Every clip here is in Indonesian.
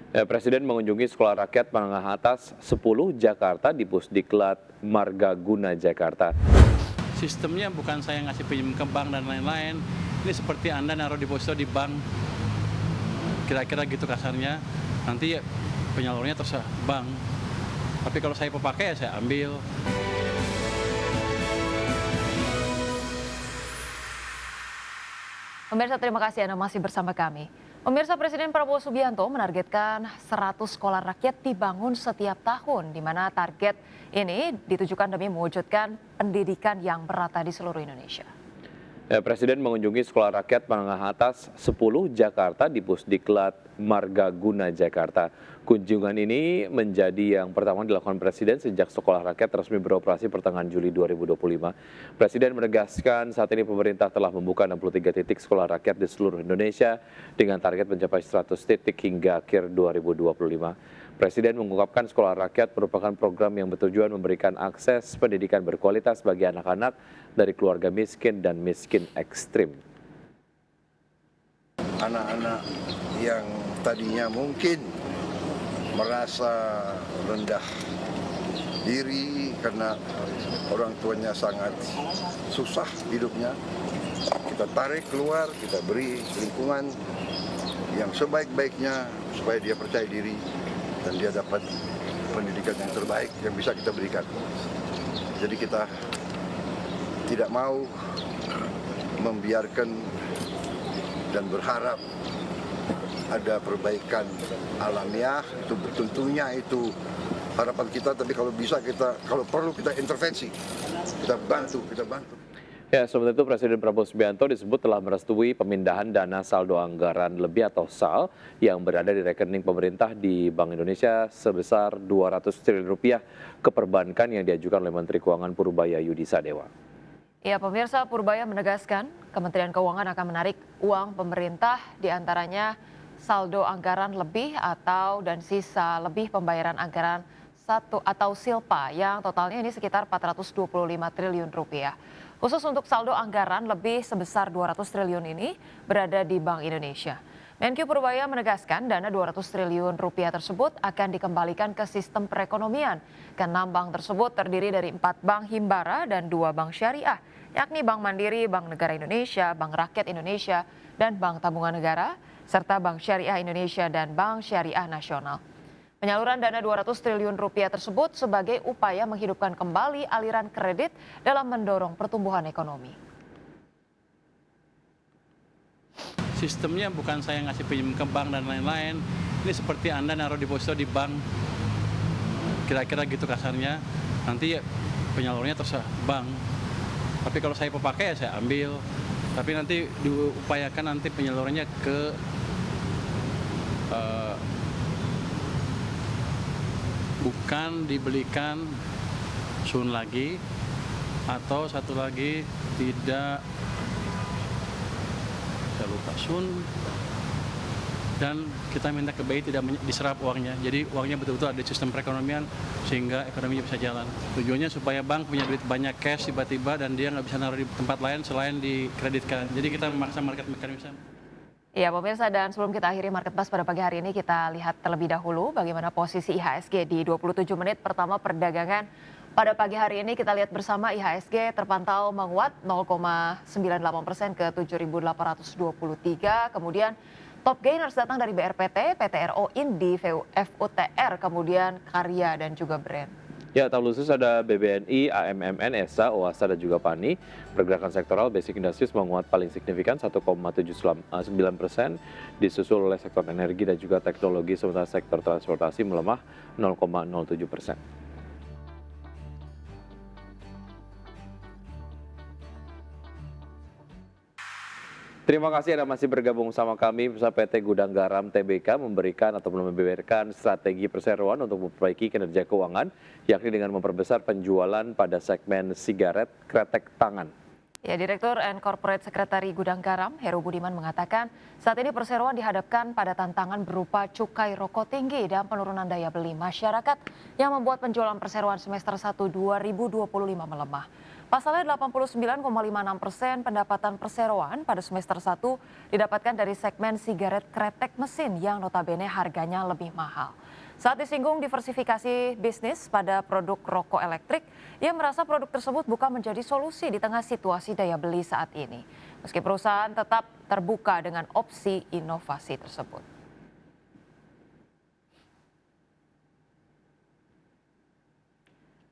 Presiden mengunjungi Sekolah Rakyat Menengah Atas 10 Jakarta di Pusdiklat Margaguna, Jakarta. Sistemnya bukan saya ngasih pinjam ke bank dan lain-lain. Ini seperti Anda naruh deposito di bank, kira-kira gitu kasarnya. Nanti ya penyalurnya terserah bank. Tapi kalau saya pakai ya saya ambil. Pemirsa, terima kasih Anda masih bersama kami. Pemirsa, Presiden Prabowo Subianto menargetkan 100 sekolah rakyat dibangun setiap tahun, di mana target ini ditujukan demi mewujudkan pendidikan yang merata di seluruh Indonesia. Presiden mengunjungi Sekolah Rakyat Menengah Atas 10 Jakarta di Pusdiklat Margaguna, Jakarta. Kunjungan ini menjadi yang pertama dilakukan Presiden sejak Sekolah Rakyat resmi beroperasi pertengahan Juli 2025. Presiden menegaskan saat ini pemerintah telah membuka 63 titik sekolah rakyat di seluruh Indonesia dengan target mencapai 100 titik hingga akhir 2025. Presiden mengungkapkan sekolah rakyat merupakan program yang bertujuan memberikan akses pendidikan berkualitas bagi anak-anak dari keluarga miskin dan miskin ekstrim. Anak-anak yang tadinya mungkin merasa rendah diri karena orang tuanya sangat susah hidupnya, kita tarik keluar, kita beri lingkungan yang sebaik-baiknya supaya dia percaya diri dan dia dapat pendidikan yang terbaik yang bisa kita berikan. Jadi kita tidak mau membiarkan dan berharap ada perbaikan alamiah, itu tentunya itu harapan kita, tapi kalau bisa kalau perlu kita intervensi, kita bantu. Ya, sementara itu Presiden Prabowo Subianto disebut telah merestui pemindahan dana saldo anggaran lebih atau SAL yang berada di rekening pemerintah di Bank Indonesia sebesar 200 triliun rupiah ke perbankan yang diajukan oleh Menteri Keuangan Purbaya Yudi Sadewa. Ya, pemirsa, Purbaya menegaskan Kementerian Keuangan akan menarik uang pemerintah diantaranya saldo anggaran lebih dan sisa lebih pembayaran anggaran atau silpa yang totalnya ini sekitar 425 triliun rupiah. Khusus untuk saldo anggaran lebih sebesar 200 triliun ini berada di Bank Indonesia. Menkyu Purbaya menegaskan dana 200 triliun rupiah tersebut akan dikembalikan ke sistem perekonomian. Keenam bank tersebut terdiri dari 4 bank himbara dan 2 bank syariah, yakni Bank Mandiri, Bank Negara Indonesia, Bank Rakyat Indonesia, dan Bank Tabungan Negara, serta Bank Syariah Indonesia dan Bank Syariah Nasional. Penyaluran dana 200 triliun rupiah tersebut sebagai upaya menghidupkan kembali aliran kredit dalam mendorong pertumbuhan ekonomi. Sistemnya bukan saya ngasih pinjam ke bank dan lain-lain. Ini seperti Anda naruh deposito di bank, kira-kira gitu kasarnya. Nanti ya penyalurnya terserah bank. Tapi kalau saya pakai ya saya ambil. Tapi nanti diupayakan nanti penyalurannya ke bukan dibelikan sun lagi, atau satu lagi tidak, saya lupa, sun, dan kita minta ke BI tidak diserap uangnya. Jadi uangnya betul-betul ada di sistem perekonomian sehingga ekonominya bisa jalan. Tujuannya supaya bank punya duit banyak cash tiba-tiba dan dia nggak bisa naruh di tempat lain selain dikreditkan. Jadi kita memaksa market mechanism. Ya, pemirsa, dan sebelum kita akhiri Market Buzz pada pagi hari ini, kita lihat terlebih dahulu bagaimana posisi IHSG di 27 menit pertama perdagangan. Pada pagi hari ini kita lihat bersama IHSG terpantau menguat 0,98% ke 7.823. Kemudian top gainers datang dari BRPT, PTRO Indi, FUTR, kemudian Karya dan juga Brand. Ya, tabel khusus ada BBNI, AMMN, ESA, OASA, dan juga PANI. Pergerakan sektoral Basic Industries menguat paling signifikan 1,79%, disusul oleh sektor energi dan juga teknologi, sementara sektor transportasi melemah 0,07%. Terima kasih Anda masih bergabung sama kami. PT Gudang Garam Tbk memberikan atau membeberkan strategi perseroan untuk memperbaiki kinerja keuangan, yakni dengan memperbesar penjualan pada segmen sigaret kretek tangan. Ya, Direktur and Corporate Secretary Gudang Garam, Heru Budiman mengatakan saat ini perseroan dihadapkan pada tantangan berupa cukai rokok tinggi dan penurunan daya beli masyarakat yang membuat penjualan perseroan semester 1 2025 melemah. Pasalnya 89,56% pendapatan perseroan pada semester 1 didapatkan dari segmen sigaret kretek mesin yang notabene harganya lebih mahal. Saat disinggung diversifikasi bisnis pada produk rokok elektrik, ia merasa produk tersebut bukan menjadi solusi di tengah situasi daya beli saat ini. Meski perusahaan tetap terbuka dengan opsi inovasi tersebut.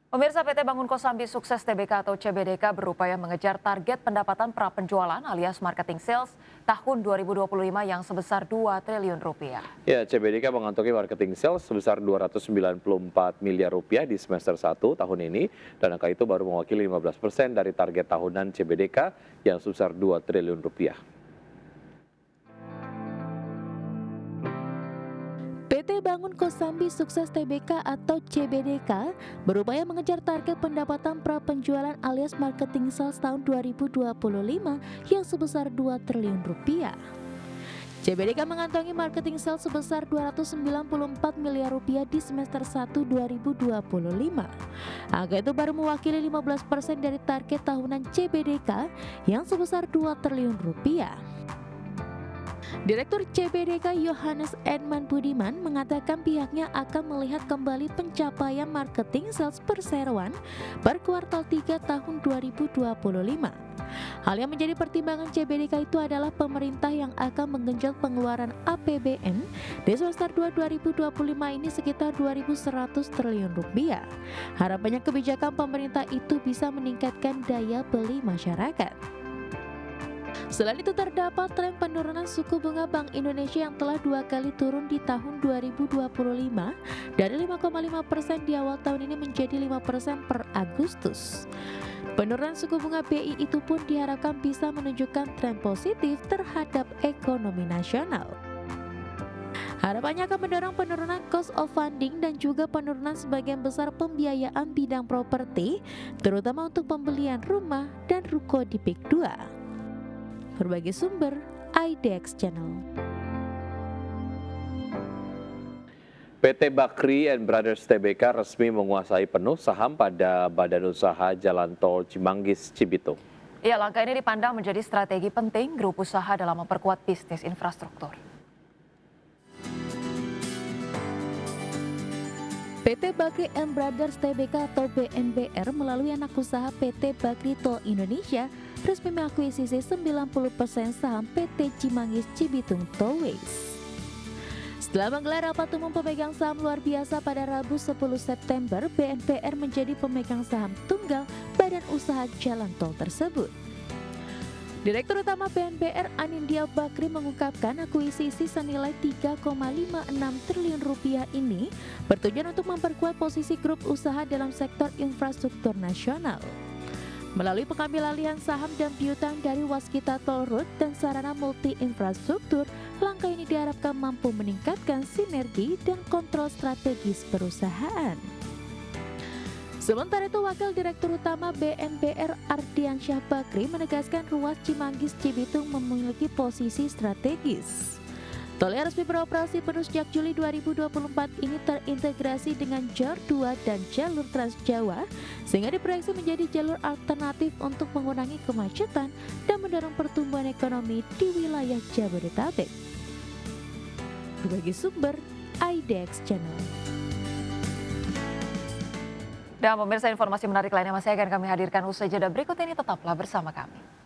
Pemirsa, PT Bangun Kosambi Sukses Tbk atau CBDK berupaya mengejar target pendapatan pra-penjualan alias marketing sales tahun 2025 yang sebesar 2 triliun rupiah. Ya, CBDK mengantongi marketing sales sebesar 294 miliar rupiah di semester 1 tahun ini, dan angka itu baru mewakili 15% dari target tahunan CBDK yang sebesar 2 triliun rupiah. PT Bangun Kosambi Sukses Tbk atau CBDK berupaya mengejar target pendapatan pra-penjualan alias marketing sales tahun 2025 yang sebesar 2 triliun rupiah. CBDK mengantongi marketing sales sebesar 294 miliar rupiah di semester 1 2025. Angka itu baru mewakili 15% dari target tahunan CBDK yang sebesar 2 triliun rupiah. Direktur CBDK Yohanes Edman Budiman mengatakan pihaknya akan melihat kembali pencapaian marketing sales perseroan per kuartal 3 tahun 2025. Hal yang menjadi pertimbangan CBDK itu adalah pemerintah yang akan menggenjot pengeluaran APBN di semester 2 2025 ini sekitar 2.100 triliun rupiah. Harapannya kebijakan pemerintah itu bisa meningkatkan daya beli masyarakat. Selain itu terdapat tren penurunan suku bunga Bank Indonesia yang telah 2 kali turun di tahun 2025 dari 5,5% di awal tahun ini menjadi 5% per Agustus. Penurunan suku bunga BI itu pun diharapkan bisa menunjukkan tren positif terhadap ekonomi nasional. Harapannya akan mendorong penurunan cost of funding dan juga penurunan sebagian besar pembiayaan bidang properti, terutama untuk pembelian rumah dan ruko di PIK 2. Berbagai sumber, IDX Channel. PT Bakri and Brothers Tbk resmi menguasai penuh saham pada Badan Usaha Jalan Tol Cimanggis Cibitung. Ya, langkah ini dipandang menjadi strategi penting grup usaha dalam memperkuat bisnis infrastruktur. PT Bakri and Brothers Tbk atau BNBR melalui anak usaha PT Bakri Tol Indonesia resmi mengakuisisi 90% saham PT Cimanggis Cibitung Tollways. Setelah menggelar rapat umum pemegang saham luar biasa pada Rabu 10 September, BNBR menjadi pemegang saham tunggal badan usaha jalan tol tersebut. Direktur Utama BNBR Anindya Bakri mengungkapkan akuisisi senilai 3,56 triliun rupiah ini bertujuan untuk memperkuat posisi grup usaha dalam sektor infrastruktur nasional. Melalui pengambil alihan saham dan piutang dari Waskita Toll Road dan sarana multi infrastruktur, langkah ini diharapkan mampu meningkatkan sinergi dan kontrol strategis perusahaan. Sementara itu, Wakil Direktur Utama BNBR Ardiansyah Bakri menegaskan ruas Cimanggis Cibitung memiliki posisi strategis. Tol yang resmi beroperasi penuh sejak Juli 2024 ini terintegrasi dengan JOR 2 dan jalur Trans Jawa, sehingga diproyeksi menjadi jalur alternatif untuk mengurangi kemacetan dan mendorong pertumbuhan ekonomi di wilayah Jabodetabek. Berbagai sumber, IDX Channel. Dan pemirsa, informasi menarik lainnya masih akan kami hadirkan usai jeda berikut ini, tetaplah bersama kami.